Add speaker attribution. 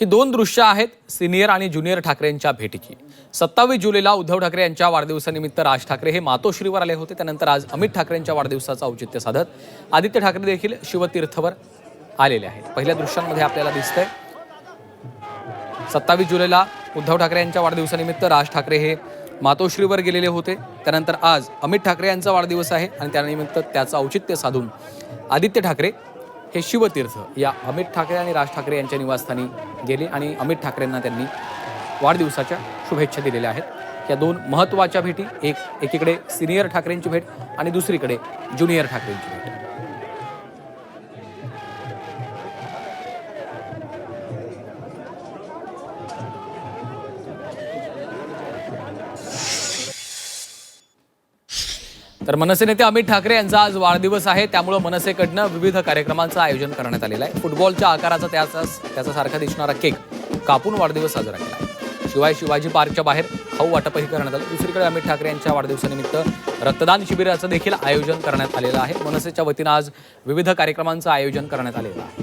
Speaker 1: ही दोन दृश्य आहेत सिनियर आणि ज्युनियर ठाकरेंच्या भेटीची। 27 जुलैला उद्धव ठाकरे यांच्या वाढदिवसानिमित्त राज ठाकरे हे मातोश्रीवर आले होते। त्यानंतर आज अमित ठाकरेंच्या वाढदिवसाचं औचित्य साधत आदित्य ठाकरे देखील शिवतीर्थवर आलेले आहेत। पहिल्या दृश्यांमध्ये आपल्याला दिसतंय 27 जुलैला उद्धव ठाकरे यांच्या वाढदिवसानिमित्त राज ठाकरे हे मातोश्रीवर गेलेले होते। त्यानंतर आज अमित ठाकरे यांचा वाढदिवस आहे आणि त्यानिमित्त त्याचं औचित्य साधून आदित्य ठाकरे हे शिवतीर्थ या अमित ठाकरे आणि राज ठाकरे यांच्या निवासस्थानी गेले आणि अमित ठाकरेंना त्यांनी वाढदिवसाच्या शुभेच्छा दिलेल्या आहेत। या दोन महत्त्वाच्या भेटी, एकीकडे सिनियर ठाकरेंची भेट आणि दुसरीकडे ज्युनियर ठाकरेंची भेट। तर मनसे नेते अमित ठाकरे यांचा आज वाढदिवस आहे, त्यामुळे मनसेकडनं विविध कार्यक्रमांचं आयोजन करण्यात आलेलं आहे। फुटबॉलच्या आकाराचा त्याचा सारखा दिसणारा केक कापून वाढदिवस साजरा केला आहे। शिवाय शिवाजी पार्कच्या बाहेर खाऊ वाटपही करण्यात आलं। दुसरीकडे अमित ठाकरे यांच्या वाढदिवसानिमित्त रक्तदान शिबिराचं देखील आयोजन करण्यात आलेलं आहे। मनसेच्या वतीनं आज विविध कार्यक्रमांचं आयोजन करण्यात आलेलं आहे।